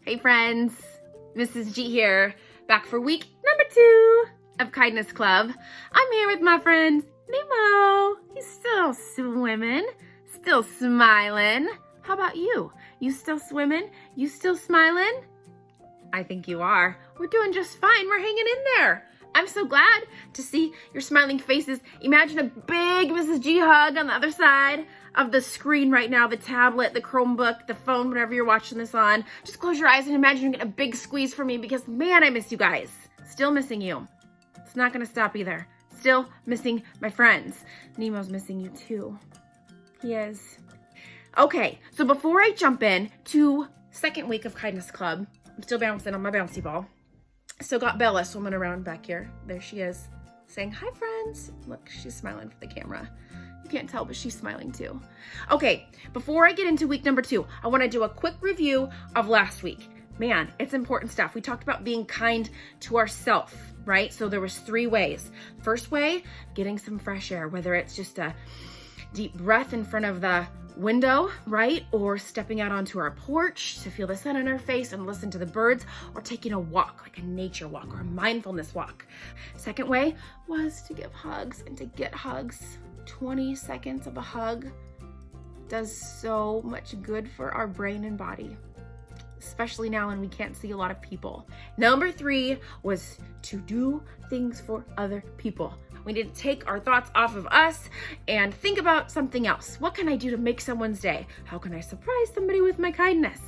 Hey friends, Mrs. G here, back for week number 2 of Kindness Club. I'm here with my friend Nemo. He's still swimming, still smiling. How about you? You still swimming? You still smiling? I think you are. We're doing just fine. We're hanging in there. I'm so glad to see your smiling faces. Imagine a big Mrs. G hug on the other side of the screen right now, the tablet, the Chromebook, the phone, whatever you're watching this on. Just close your eyes and imagine you're getting a big squeeze from me because, man, I miss you guys. Still missing you. It's not going to stop either. Still missing my friends. Nemo's missing you too. He is. Okay, so before I jump in to second week of Kindness Club, I'm still bouncing on my bouncy ball. Still got Bella swimming around back here. There she is, saying, hi, friends. Look, she's smiling for the camera. You can't tell, but she's smiling too. Okay, before I get into week number 2, I want to do a quick review of last week. Man, it's important stuff. We talked about being kind to ourselves, right? So there was 3 ways. First way, getting some fresh air, whether it's just a deep breath in front of the window, right? Or stepping out onto our porch to feel the sun on our face and listen to the birds, or taking a walk, like a nature walk or a mindfulness walk. Second way was to give hugs and to get hugs. 20 seconds of a hug does so much good for our brain and body, especially now when we can't see a lot of people. Number 3 was to do things for other people. We need to take our thoughts off of us and think about something else. What can I do to make someone's day? How can I surprise somebody with my kindness?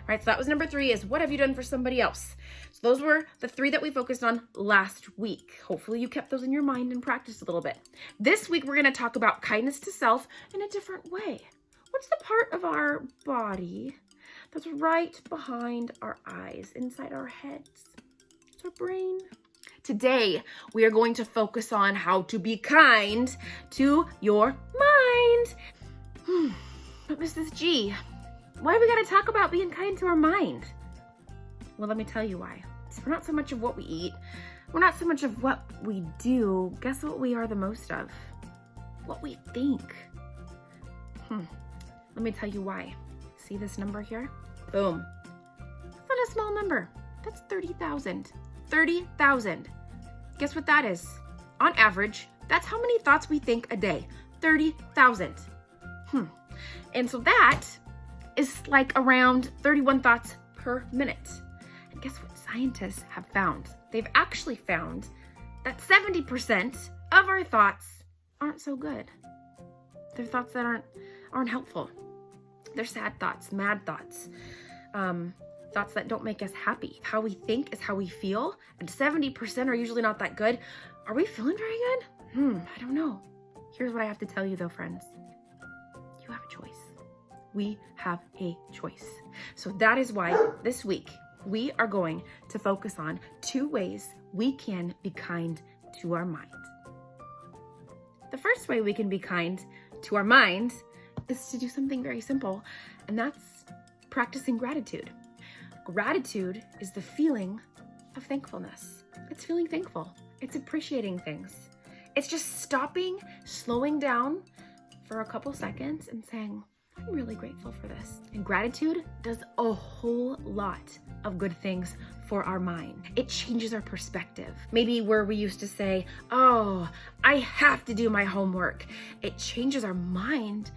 Right, so that was number 3, is what have you done for somebody else? So those were the 3 that we focused on last week. Hopefully you kept those in your mind and practiced a little bit. This week, we're gonna talk about kindness to self in a different way. What's the part of our body that's right behind our eyes, inside our heads? It's our brain. Today, we are going to focus on how to be kind to your mind. But Mrs. G, why we gotta talk about being kind to our mind? Well, let me tell you why. We're not so much of what we eat. We're not so much of what we do. Guess what we are the most of? What we think. Let me tell you why. See this number here? Boom. That's not a small number. That's 30,000. 30,000. Guess what that is? On average, that's how many thoughts we think a day. 30,000. And so that is like around 31 thoughts per minute. And guess what scientists have found? They've actually found that 70% of our thoughts aren't so good. They're thoughts that aren't helpful. They're sad thoughts, mad thoughts, thoughts that don't make us happy. How we think is how we feel, and 70% are usually not that good. Are we feeling very good? I don't know. Here's what I have to tell you though, friends. You have a choice. We have a choice. So that is why this week we are going to focus on 2 ways we can be kind to our mind. The first way we can be kind to our mind is to do something very simple, and that's practicing gratitude. Gratitude is the feeling of thankfulness. It's feeling thankful. It's appreciating things. It's just stopping, slowing down for a couple seconds and saying, I'm really grateful for this. And gratitude does a whole lot of good things for our mind. It changes our perspective. Maybe where we used to say, oh, I have to do my homework. It changes our mind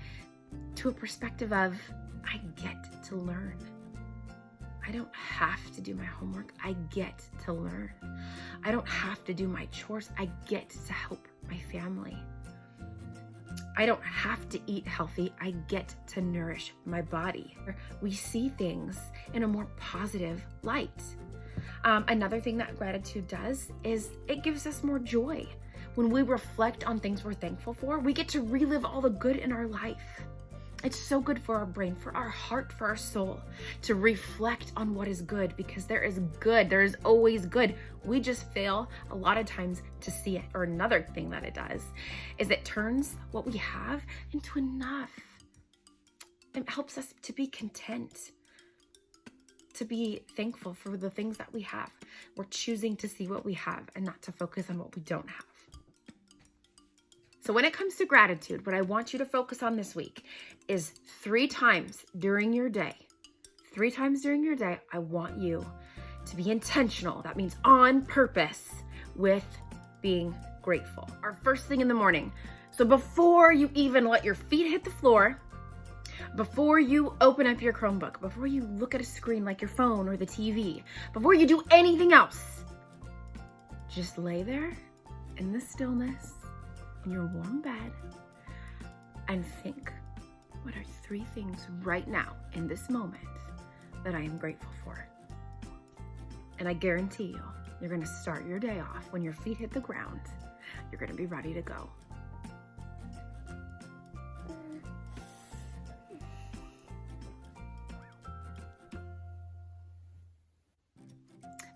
to a perspective of, I get to learn. I don't have to do my homework. I get to learn. I don't have to do my chores. I get to help my family. I don't have to eat healthy. I get to nourish my body. We see things in a more positive light. Another thing that gratitude does is it gives us more joy. When we reflect on things we're thankful for, we get to relive all the good in our life. It's so good for our brain, for our heart, for our soul to reflect on what is good, because there is good. There is always good. We just fail a lot of times to see it. Or another thing that it does is it turns what we have into enough. It helps us to be content, to be thankful for the things that we have. We're choosing to see what we have and not to focus on what we don't have. So when it comes to gratitude, what I want you to focus on this week is 3 times during your day, 3 times during your day, I want you to be intentional. That means on purpose with being grateful. Our first thing in the morning. So before you even let your feet hit the floor, before you open up your Chromebook, before you look at a screen like your phone or the TV, before you do anything else, just lay there in the stillness in your warm bed and think, what are 3 things right now in this moment that I am grateful for? And I guarantee you, you're gonna start your day off when your feet hit the ground. You're gonna be ready to go.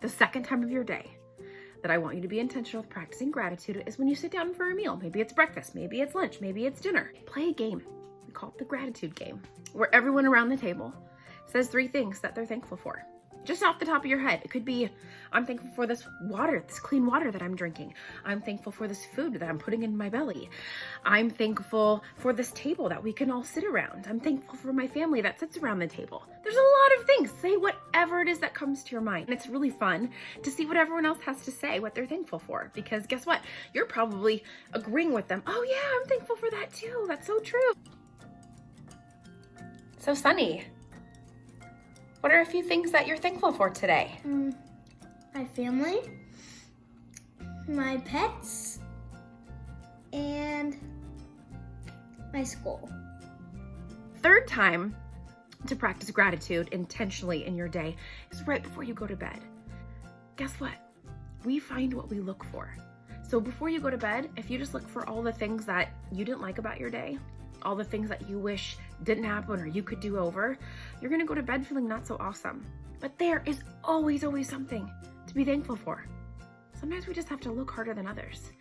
The second time of your day that I want you to be intentional with practicing gratitude is when you sit down for a meal. Maybe it's breakfast, maybe it's lunch, maybe it's dinner. Play a game. We call it the gratitude game, where everyone around the table says 3 things that they're thankful for. Just off the top of your head. It could be, I'm thankful for this water, this clean water that I'm drinking. I'm thankful for this food that I'm putting in my belly. I'm thankful for this table that we can all sit around. I'm thankful for my family that sits around the table. There's a lot of things. Say whatever it is that comes to your mind. And it's really fun to see what everyone else has to say, what they're thankful for. Because guess what? You're probably agreeing with them. Oh yeah, I'm thankful for that too. That's so true. So Sunny, what are a few things that you're thankful for today? My family, my pets, and my school. Third time to practice gratitude intentionally in your day is right before you go to bed. Guess what? We find what we look for. So before you go to bed, if you just look for all the things that you didn't like about your day, all the things that you wish didn't happen or you could do over, you're gonna go to bed feeling not so awesome. But there is always something to be thankful for. Sometimes we just have to look harder than others.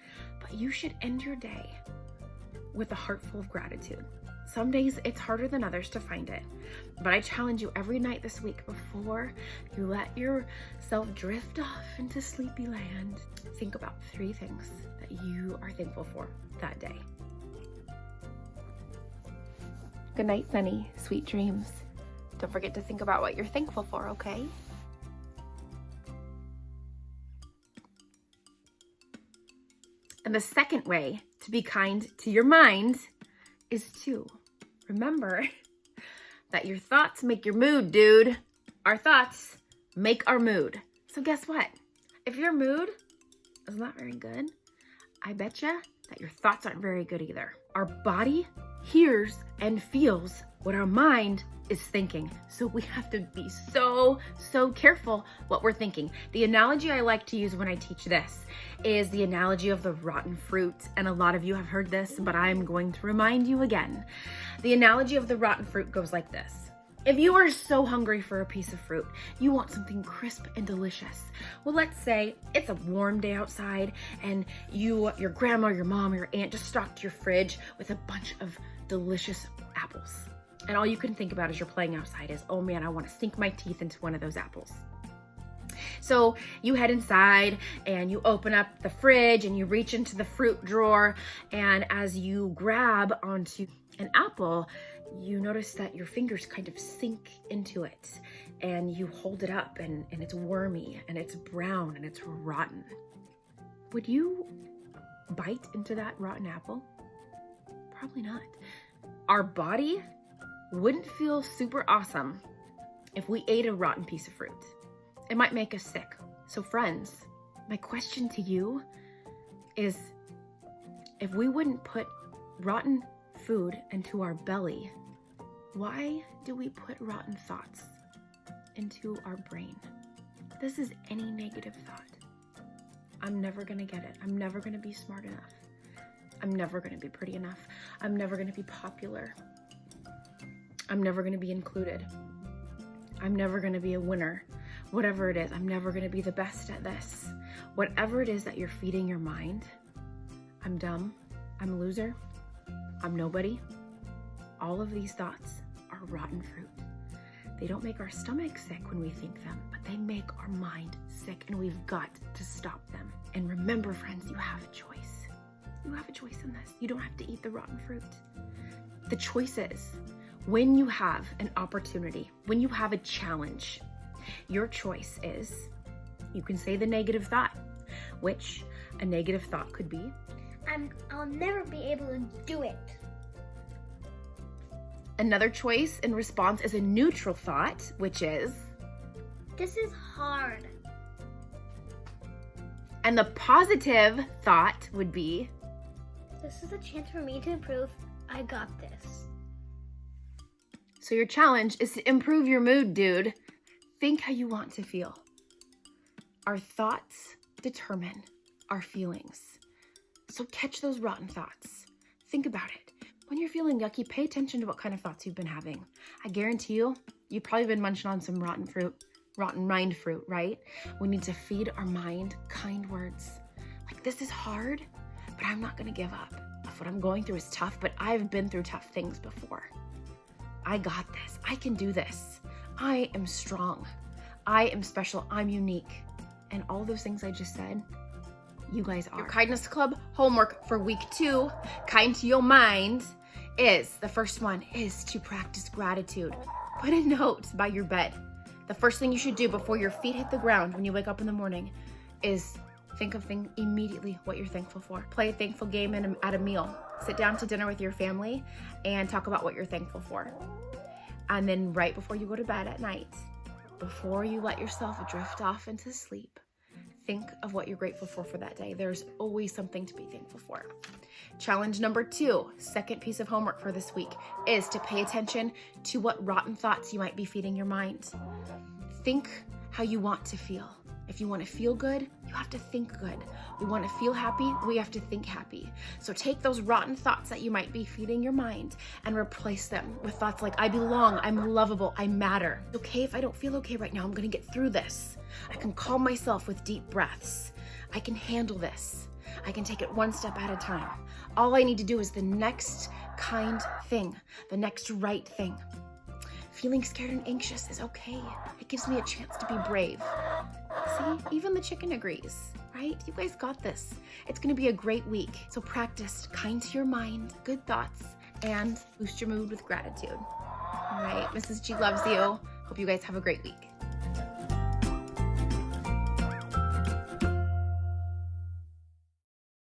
But you should end your day with a heart full of gratitude. Some days it's harder than others to find it. But I challenge you every night this week, before you let yourself drift off into sleepy land, think about 3 things that you are thankful for that day. Good night, Sunny. Sweet dreams. Don't forget to think about what you're thankful for, okay? And the second way to be kind to your mind is to remember that your thoughts make your mood, dude. Our thoughts make our mood. So guess what? If your mood is not very good, I betcha that your thoughts aren't very good either. Our body hears and feels what our mind is thinking. So we have to be so careful what we're thinking. The analogy I like to use when I teach this is the analogy of the rotten fruit. And a lot of you have heard this, but I'm going to remind you again. The analogy of the rotten fruit goes like this. If you are so hungry for a piece of fruit, you want something crisp and delicious. Well, let's say it's a warm day outside and your grandma, your mom, or your aunt just stocked your fridge with a bunch of delicious apples. And all you can think about as you're playing outside is, oh man, I want to sink my teeth into one of those apples. So you head inside and you open up the fridge and you reach into the fruit drawer. And as you grab onto an apple, you notice that your fingers kind of sink into it and you hold it up and it's wormy and it's brown and it's rotten. Would you bite into that rotten apple? Probably not. Our body wouldn't feel super awesome if we ate a rotten piece of fruit. It might make us sick. So friends, my question to you is, if we wouldn't put rotten food into our belly, why do we put rotten thoughts into our brain? This is any negative thought. I'm never gonna get it. I'm never gonna be smart enough. I'm never gonna be pretty enough. I'm never gonna be popular. I'm never gonna be included. I'm never gonna be a winner. Whatever it is, I'm never gonna be the best at this. Whatever it is that you're feeding your mind, I'm dumb, I'm a loser, I'm nobody. All of these thoughts are rotten fruit. They don't make our stomach sick when we think them, but they make our mind sick, and we've got to stop them. And remember, friends, you have a choice. You have a choice in this. You don't have to eat the rotten fruit. The choice is, When you have an opportunity, when you have a challenge, your choice is, you can say the negative thought, which a negative thought could be, I'll never be able to do it. Another choice in response is a neutral thought, which is, this is hard. and the positive thought would be, This is a chance for me to improve. I got this. so your challenge is to improve your mood, dude. Think how you want to feel. Our thoughts determine our feelings. So catch those rotten thoughts. Think about it. When you're feeling yucky, pay attention to what kind of thoughts you've been having. I guarantee you've probably been munching on some rotten rind fruit, right? We need to feed our mind kind words. Like, this is hard, but I'm not gonna give up. What I'm going through is tough, but I've been through tough things before. I got this. I can do this. I am strong. I am special. I'm unique. And all those things I just said, you guys are. Your Kindness Club homework for week 2, kind to your mind, is, the first one is to practice gratitude. Put a note by your bed. The first thing you should do before your feet hit the ground when you wake up in the morning is think of immediately what you're thankful for. Play a thankful game at a meal. Sit down to dinner with your family and talk about what you're thankful for. And then right before you go to bed at night, before you let yourself drift off into sleep, think of what you're grateful for that day. There's always something to be thankful for. Challenge number 2, second piece of homework for this week, is to pay attention to what rotten thoughts you might be feeding your mind. Think how you want to feel. If you want to feel good, you have to think good. We want to feel happy, we have to think happy. So take those rotten thoughts that you might be feeding your mind and replace them with thoughts like, I belong, I'm lovable, I matter. It's okay if I don't feel okay right now, I'm gonna get through this. I can calm myself with deep breaths. I can handle this. I can take it one step at a time. All I need to do is the next kind thing, the next right thing. Feeling scared and anxious is okay. It gives me a chance to be brave. See, even the chicken agrees, right? You guys got this. It's gonna be a great week. So practice kind to your mind, good thoughts, and boost your mood with gratitude. All right, Mrs. G loves you. Hope you guys have a great week.